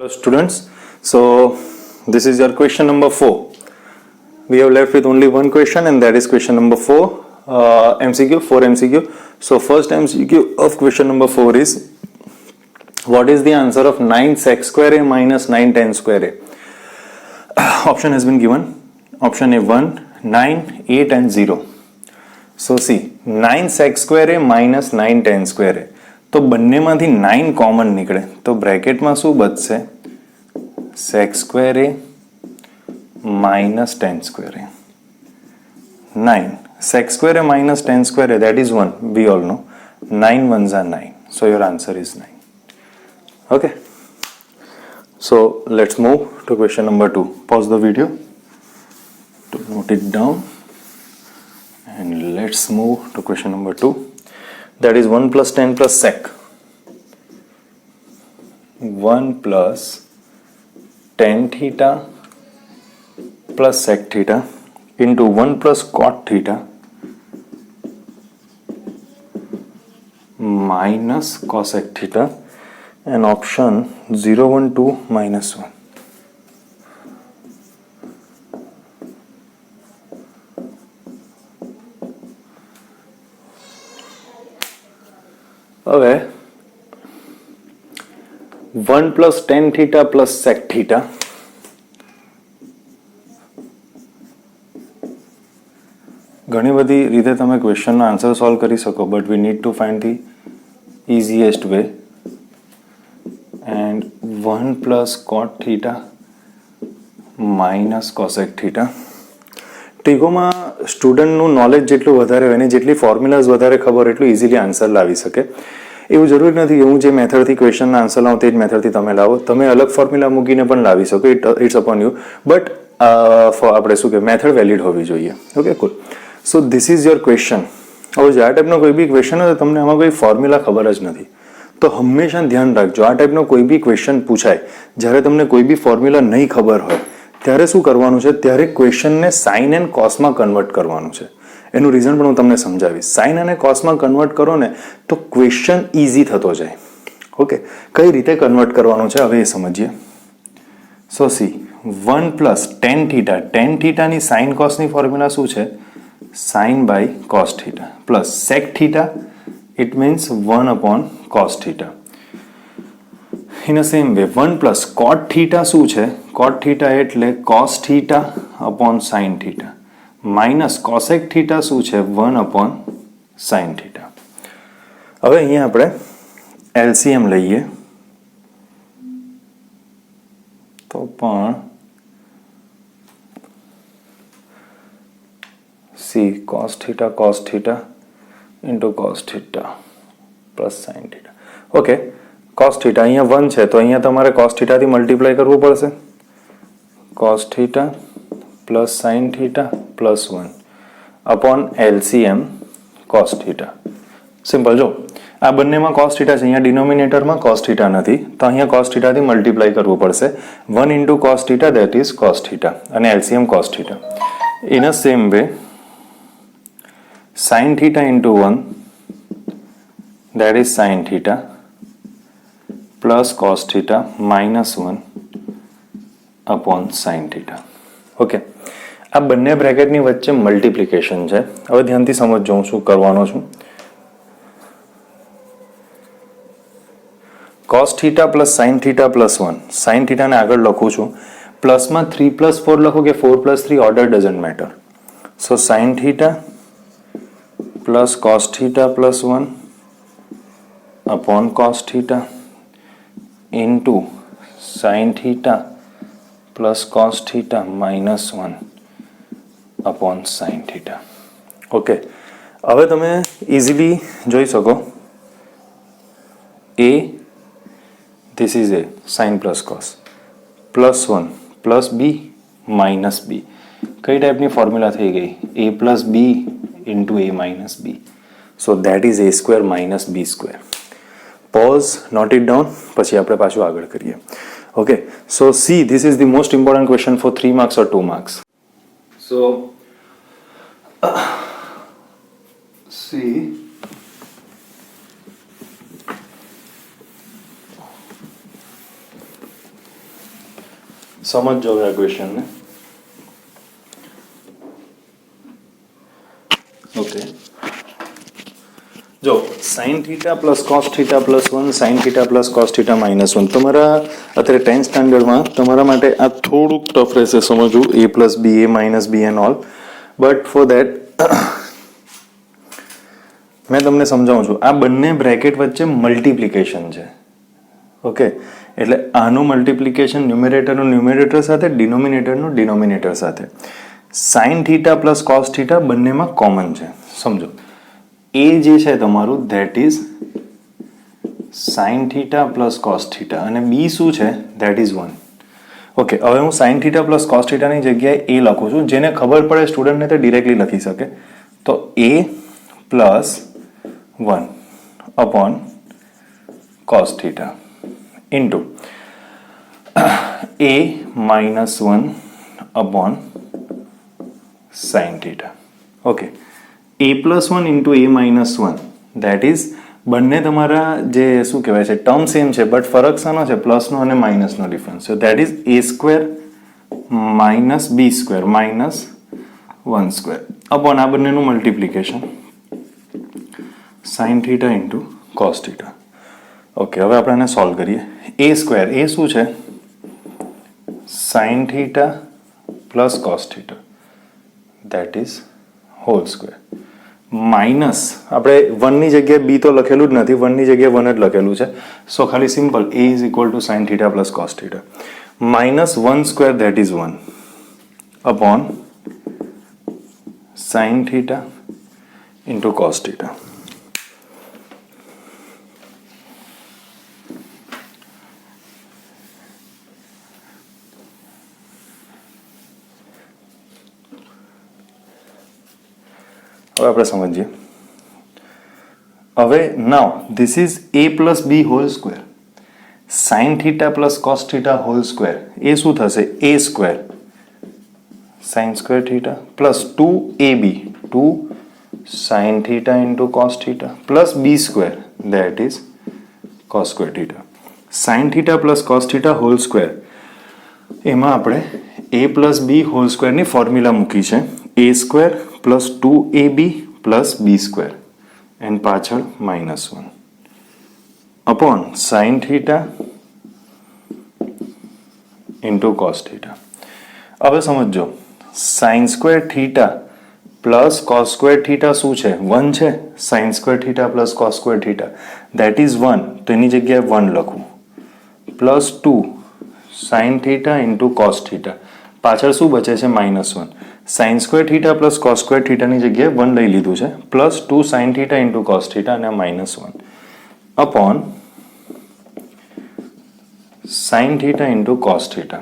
Hello students, so this is your question number 4. We have left with only one question and that is question number 4, MCQ, 4 MCQ. So first MCQ of question number 4 is, what is the answer of 9 sec square a minus 9 tan square a? Option has been given. Option A 1, 9, 8 and 0. So see, 9 sec square a minus 9 tan square a. તો બંનેમાંથી 9 common નીકળે તો બ્રેકેટમાં શું બચશે? sec square a minus tan square a. 9 sec square a minus tan square a, that is 1, we all know. 9 ones are 9, so your answer is 9. Okay, so let's move to question number 2. Pause the video to note it down and let's move to question number 2. That is 1 plus tan plus sec. 1 plus tan theta plus sec theta into 1 plus cot theta minus cosec theta and option 0, 1, 2 minus 1. હવે 1 plus tan theta plus sec theta ઘણી બધી રીતે તમે ક્વેશ્ચનનો answer solve કરી શકો, but we need to find the easiest way. And 1 plus cot theta minus cosec theta. ટીકોમાં સ્ટુડન્ટનું knowledge જેટલું વધારે હોય ને જેટલી ફોર્મ્યુલાઝ વધારે ખબર એટલું ઇઝીલી આન્સર લાવી શકે. એવું જરૂરી નથી કે હું જે મેથડથી ક્વેશ્ચનના આન્સર લાવું તે જ મેથડથી તમે લાવો. તમે અલગ ફોર્મ્યુલા મૂકીને પણ લાવી શકો, ઇટ્સ અપોન યુ, બટ આપણે શું કે મેથડ વેલિડ હોવી જોઈએ. Okay, cool. So this is your question. હવે જે આ ટાઈપનો કોઈ બી ક્વેશ્ચન હોય તો તમને આમાં કોઈ ફોર્મ્યુલા ખબર જ નથી, તો હંમેશા ધ્યાન રાખજો, આ ટાઈપનો કોઈ બી ક્વેશ્ચન પૂછાય જ્યારે તમને કોઈ બી ફોર્મ્યુલા નહીં ખબર હોય ત્યારે શું કરવાનું છે, ત્યારે ક્વેશ્ચનને સાઇન એન્ડ કોસમાં કન્વર્ટ કરવાનું છે. એનું રીઝન પણ હું તમને સમજાવીશ. સાઇન અને કોસમાં કન્વર્ટ કરો ને તો ક્વેશ્ચન ઇઝી થતો જાય. ઓકે, કઈ રીતે કન્વર્ટ કરવાનું છે હવે એ સમજીએ. So see, 1 plus tan theta, tan થીટાની સાઇન કોસની ફોર્મ્યુલા શું છે? Sine by cos theta plus sec theta, it means 1 upon cos theta. In a same way 1 plus cot theta શું છે? કોટ થીટા એટલે cos theta upon sine theta minus cosec theta શું છે? 1 upon sine theta. હવે અહીંયા આપણે LCM લઈએ તો પણ C cos theta into cos theta plus sine theta. Okay, cos theta અહીંયા 1 છે તો અહીંયા તમારે કોસ થીટાથી મલ્ટીપ્લાય કરવું પડશે. Cos theta plus sine theta plus 1 upon LCM cos theta. Simple. જો આ બંનેમાં કોસ થીટા છે, અહીંયા ડિનોમિનેટરમાં કોસ થીટા નથી તો અહીંયા કોસ થીટાથી મલ્ટીપ્લાય કરવું પડશે. 1 into cos theta, that is cos theta, અને LCM cos theta. In a same way sine theta into 1, that is sine theta plus cos theta minus 1 upon sine theta. Okay, આ બંને બ્રેકેટની વચ્ચે multiplication છે. હવે ધ્યાનથી સમજજો હું શું કરવાનો છું. Cos theta plus sine theta plus 1, sine થીટાને આગળ લખું છું, પ્લસમાં 3 પ્લસ 4 લખો કે 4 plus 3, order doesn't matter. So sine theta plus cos theta plus 1 upon cos theta into sine theta plus cos theta minus 1 upon sine theta. Okay, હવે તમે easily જોઈ શકો એ, this is A sine plus cos plus 1 plus B minus B. કઈ ટાઈપની formula થઈ ગઈ? A plus B into A minus B. So that is A square minus B square. Pose, not it down, પછી આપણે પાછું આગળ કરીએ. Okay, so see, this is the most important question for 3 marks or 2 marks. So, see, સમજો આ ક્વેશ્ચનને. Okay, જો sign theta plus cos theta plus 1 sign theta plus cos theta minus 1, તમારા અત્યારે 10th સ્ટાન્ડર્ડમાં તમારા માટે આ થોડુંક ટફ રહેશે સમજવું, a plus B, a minus B and all. But for that મેં તમને સમજાવું છું. આ બંને બ્રેકેટ વચ્ચે મલ્ટિપ્લિકેશન છે. ઓકે, એટલે આનું મલ્ટિપ્લિકેશન ન્યુમેરેટરનું ન્યુમેરેટર સાથે, ડિનોમિનેટરનું ડિનોમિનેટર સાથે. Sign theta plus cos theta બંનેમાં કોમન છે. સમજો, એ જે છે તમારું that is sine theta plus cos theta અને બી શું છે ધેટ ઇઝ 1. ઓકે, હવે હું સાઇન થીટા પ્લસ કોસ થીટાની જગ્યાએ એ લખું છું. જેને ખબર પડે સ્ટુડન્ટને તે ડિરેક્ટલી લખી શકે. તો A plus 1 upon cos theta into A minus 1 upon sine theta. Okay, a plus 1 into a minus 1 that is બંને તમારા જે શું કહેવાય છે ટર્મ સેમ છે, બટ ફરક શાનો છે? પ્લસનો અને માઇનસનો ડિફરન્સ છે. That is a square minus B square minus 1 square upon આ બંનેનું multiplication sine theta into cos theta. Okay, હવે આપણે એને સોલ્વ કરીએ. a સ્ક્વેર, એ શું છે? Sign theta plus cos theta that is whole square minus આપણે 1ની જગ્યાએ બી તો લખેલું જ નથી, 1ની જગ્યાએ 1 જ લખેલું છે. સો ખાલી simple a is equal to sine theta plus cos theta minus 1 square that is 1 upon sine theta into cos theta. હવે આપણે સમજીએ. હવે now this is a plus B whole square sine theta plus cos theta whole square. એ શું થશે? a square sine square theta plus 2ab 2 sine theta into cos theta plus B square that is cos square theta. Sine theta plus cos theta whole square, એમાં આપણે a plus B whole સ્ક્વેરની formula મૂકી છે a square plus 2ab plus B square and પાછળ minus 1 upon sine theta into cos theta. હવે સમજો, sine square theta plus cos square theta શું છે? 1 છે. Sine square theta plus cos square theta that is 1, તો એની જગ્યાએ 1 લખું plus 2 sine theta into cos theta પાછળ શું બચે છે? Minus 1. Sine square theta plus cos square થીટાની જગ્યાએ 1 લઈ લીધું છે plus 2 sine theta into cos theta અને minus 1 upon sine theta into cos theta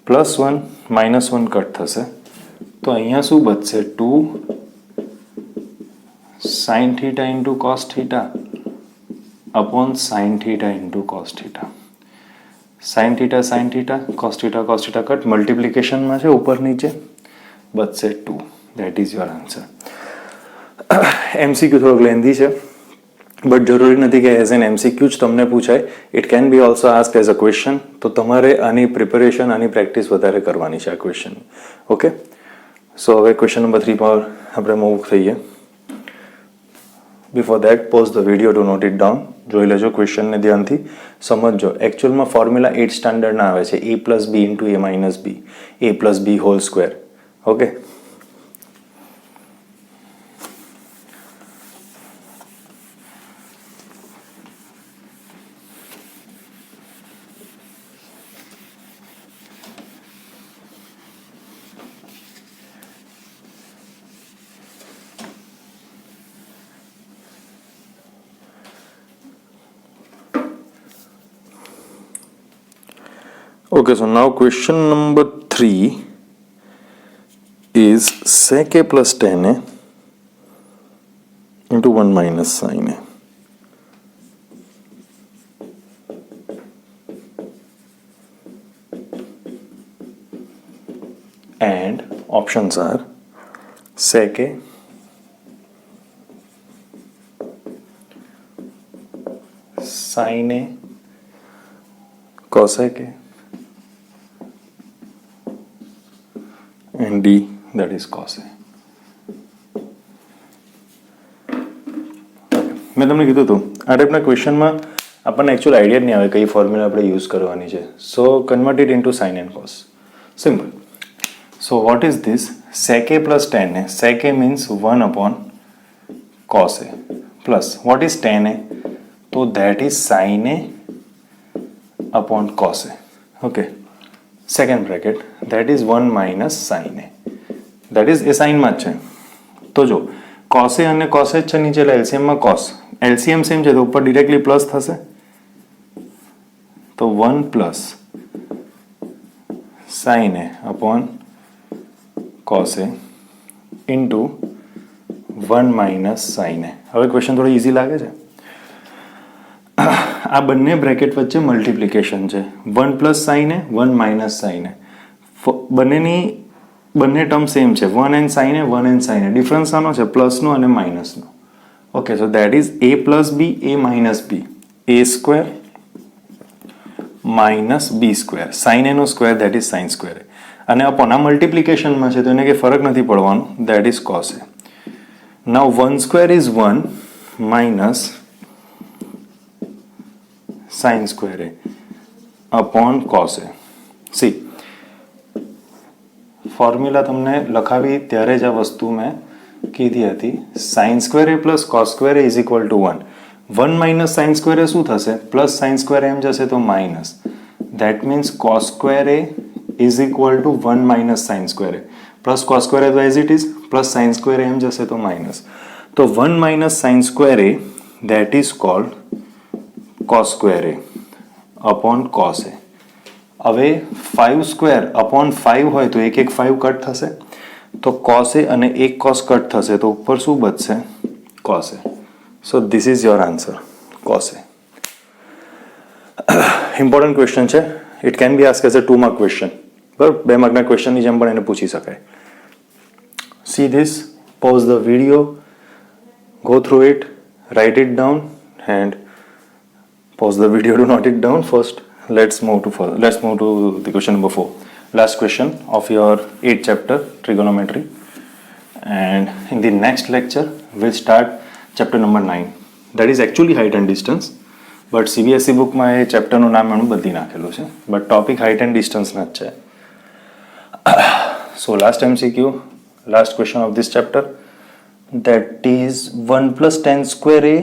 plus 1 minus 1 cut થશે તો અહીંયા શું બચશે? 2 sine theta into cos theta upon sine theta into cos theta. Sine theta cos theta cut મલ્ટિપ્લિકેશનમાં છે ઉપર નીચે બચશે 2. That is your answer. MCQ થોડોક લેન્ધી છે બટ જરૂરી નથી કે એઝ એન એમસીક્યુ જ તમને પૂછાય. It can B also ask as a question. તો તમારે આની પ્રિપેરેશન આની પ્રેક્ટિસ વધારે કરવાની છે આ ક્વેશ્ચન. ઓકે, સો હવે ક્વેશ્ચન નંબર 3 પર આપણે મૂવ થઈએ. Before that pause the video to note it down. જોઈ લેજો ક્વેશ્ચનને ધ્યાનથી સમજો. એકચ્યુઅલમાં ફોર્મ્યુલા 8th સ્ટાન્ડર્ડના આવે છે a plus B into a minus B, a plus B whole square. Okay, okay, so now question number 3 is sec a plus tan a into 1 minus sin a. And options are sec a, sin a, cosec a, and d, that is cos a. મેં તમને કીધું હતું આ ટાઈપના ક્વેશ્ચનમાં આપણને actual idea જ નહીં આવે કઈ ફોર્મ્યુલા આપણે યુઝ કરવાની છે. So convert it into sine and cos. Simple. So what is this? sec a plus tan a. Sec a means 1 upon cos a plus what is tan a? So that is sin a upon cos a. Okay. Second bracket, that is 1 minus sin a. That is a sin માં છે. તો જો cos a અને cos a છે નીચે LCM માં cos. LCM same છે તો ઉપર ડિરેક્ટલી પ્લસ થશે. તો 1 plus sin a upon cos a into 1 minus sin a. હવે ક્વેશ્ચન થોડો ઇઝી લાગે છે. આ બંને બ્રેકેટ વચ્ચે મલ્ટિપ્લિકેશન છે. 1 plus sine a 1 minus sine a. બંને ટર્મ સેમ છે. 1 and sine a 1 and sine a. Difference આનો છે પ્લસનો અને માઇનસનો. Okay, so that is a plus B a minus B. a square minus B square. Sine એનો square that is sine square a. અને upon આ મલ્ટિપ્લિકેશનમાં છે તો એને કંઈ ફરક નથી પડવાનો. That is cos a. Now 1 square is 1 minus sine square a upon cos a. See formula તમને લખાવી ત્યારે જ આ વસ્તુ મેં કીધી હતી. Sine square a plus cos square a is equal to 1. 1 minus sine square એ શું થશે? પ્લસ સાઇન સ્ક્વેર એમ જશે તો minus. That means cos square a is equal to 1 minus sine square a. Plus cos square a તો as it is, plus sine square એમ જશે તો minus. તો 1 minus sine square a that is called cos square a upon cos a. હવે 5 square upon 5 હોય તો એક 5 cut થશે. તો cos એ અને એક cos કટ થશે તો ઉપર શું બચશે? cos a. So this is your answer, cos a. Important question છે. It can be ask as a 2 mark question. બરાબર, 2 માર્કના ક્વેશ્ચનની જેમ પણ એને પૂછી શકાય. See this, pause the video, go through it, write it down and pause the video to note it down. First let's move to the question number 4, last question of your 8th chapter, trigonometry. And in the next lecture we'll start chapter number 9, that is actually height and distance, but CBSE book માં એ chapter નું નામ એનું બદલી નાખેલું છે, but topic height and distance ના જ છે. So last MCQ, last question of this chapter, that is 1 plus tan square a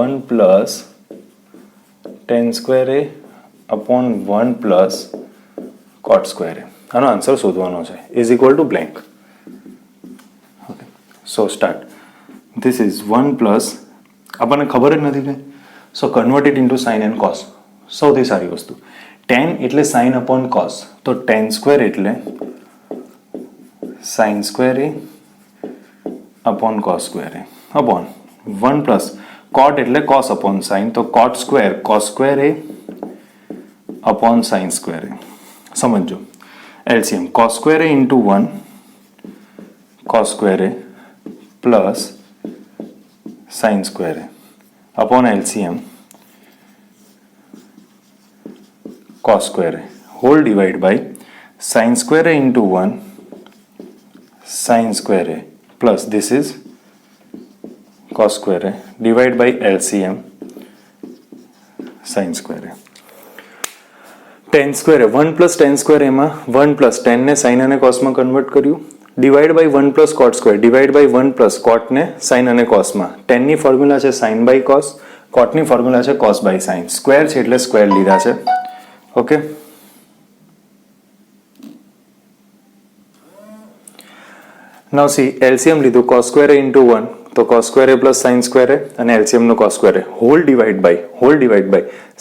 1 plus tan square a upon 1 plus cot square a. આનો આન્સર શોધવાનો છે. is equal to blank. Okay, so start. This is 1 plus, આપણને ખબર જ નથી કે, so convert it into sin and cos. સૌથી સારી વસ્તુ. tan એટલે sin upon cos, તો tan square એટલે sin square a upon cos square a upon 1 plus cot એટલે cos upon sin, તો cot square cos square a upon sin square a. સમજો LCM cos square a into 1 cos square a plus sin square a upon LCM cos square a whole divide by sin square a into 1 sin square a plus this is cos square a divide by LCM sin square a. tan square a 1 plus tan square a માં 1 plus tan ને sin અને cos માં convert કર્યું, divide by 1 plus cot square, divide by 1 plus cot ને sin અને cos માં. tan ની formula છે sin by cos, cot ની ફોર્મ્યુલા છે cos by sin. સ્ક્વેર છે એટલે સ્ક્વેર લીધા છે. ઓકે, now see LCM લીધું cos square a into 1, તો cos square a plus sin square a અને LCM નો cos square a whole divide by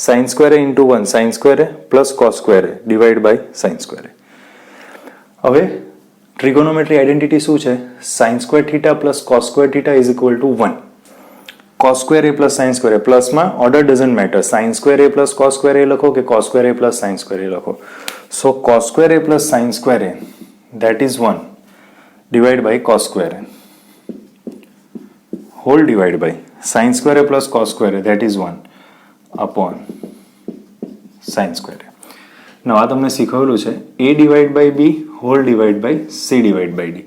sin square a into 1 sin square a plus cos square a divide by sin square a. હવે trigonometry identity શું છે? sin square theta plus cos square theta is equal to 1. cos square a plus sin square a, પ્લસમાં order doesn't matter. sin square a plus cos square a લખો કે cos square a plus sin square a લખો. so cos square a plus sin square a that is 1 divide by cos square a whole divide by sin square a plus cos square a that is 1 upon sin square a. નવા તમને શીખવેલું છે a divide by b whole divide by c divide by d.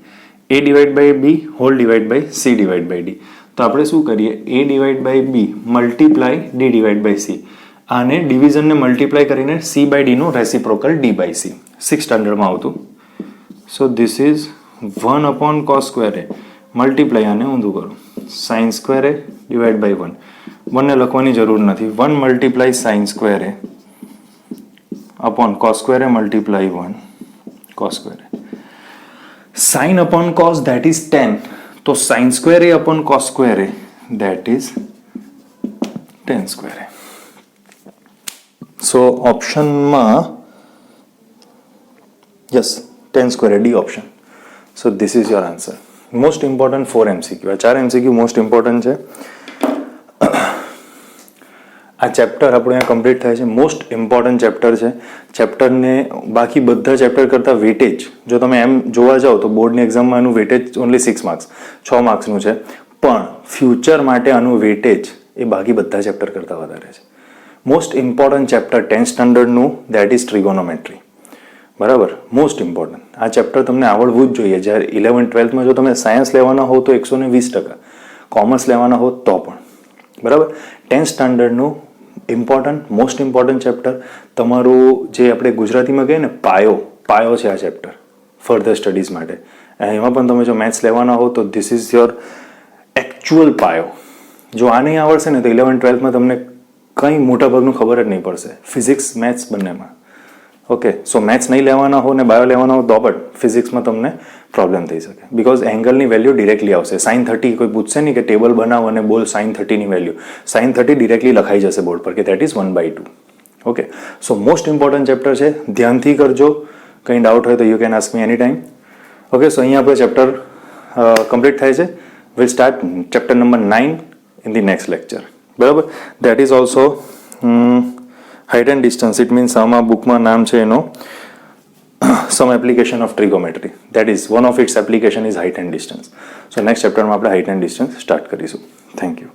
a divide by b whole divide by c divide by d. તો આપણે શું કરીએ, a divide by b multiply d divide by c. આને ડિવિઝનને multiply કરીને c by d નું reciprocal d by c. 6th સ્ટાન્ડર્ડમાં આવતું. So this is 1 upon cos square A multiply આને ઊંધું કરો sine square A divide by 1. 1 ને લખવાની જરૂર નથી. 1 multiply sine square a upon cos square A multiply 1 cos square a. Sine upon cos that is 10. તો sine square a upon cos square a that is 10 square a. So ઓપ્શનમાં yes 10 square d option. So this is your answer. Most important 4 MCQ. આ 4 MCQ most important છે. આ chapter આપણે અહીંયા complete થાય છે. Most important chapter છે. ચેપ્ટરને બાકી બધા ચેપ્ટર કરતાં વેટેજ જો તમે એમ જોવા જાઓ તો બોર્ડની એક્ઝામમાં આનું વેટેજ ઓનલી 6 માર્ક્સ 6 માર્ક્સનું છે. પણ ફ્યુચર માટે આનું વેટેજ એ બાકી બધા ચેપ્ટર કરતાં વધારે છે. મોસ્ટ ઇમ્પોર્ટન્ટ ચેપ્ટર 10th સ્ટાન્ડર્ડનું દેટ ઇઝ ટ્રિગોનોમેટ્રી. બરાબર, મોસ્ટ ઇમ્પોર્ટન્ટ. આ ચેપ્ટર તમને આવડવું જ જોઈએ. જ્યારે 11th-12thમાં જો તમે સાયન્સ લેવાના હો તો 120%, કોમર્સ લેવાના હો તો પણ. બરાબર, 10th સ્ટાન્ડર્ડનું ઇમ્પોર્ટન્ટ મોસ્ટ ઇમ્પોર્ટન્ટ ચેપ્ટર તમારું જે આપણે ગુજરાતીમાં કહીએ ને પાયો છે આ ચેપ્ટર ફર્ધર સ્ટડીઝ માટે. એમાં પણ તમે જો મેથ્સ લેવાના હો તો ધીસ ઇઝ યોર એકચ્યુઅલ પાયો. જો આ નહીં આવડશે ને તો 11th-12thમાં તમને કંઈ મોટાભાગનું ખબર જ નહીં પડશે, ફિઝિક્સ મેથ્સ બંનેમાં. ઓકે, સો મેથ્સ નહીં લેવાના હો ને બાયો લેવાના હો તો પણ ફિઝિક્સમાં તમને પ્રોબ્લેમ થઈ શકે. બિકોઝ એંગલની વેલ્યુ ડિરેક્ટલી આવશે. સાઇન 30 કોઈ પૂછશે નહીં કે ટેબલ બનાવો અને બોલ સાઇન 30ની વેલ્યુ. સાઇન 30 ડિરેક્ટલી લખાઈ જશે બોર્ડ પર કે that is 1/2. Okay, so most important chapter છે. ધ્યાનથી કરજો. કંઈ ડાઉટ હોય તો you can ask me any time. Okay, so અહીંયા આપણે ચેપ્ટર કમ્પ્લીટ થાય છે. Will start chapter number 9 in the next lecture. બરાબર, that is also height and distance. It means આમાં બુકમાં નામ છે એનો some application of trigonometry. That is one of its application is height and distance. So next chapter માં આપણે height and distance start કરીશું. Thank you.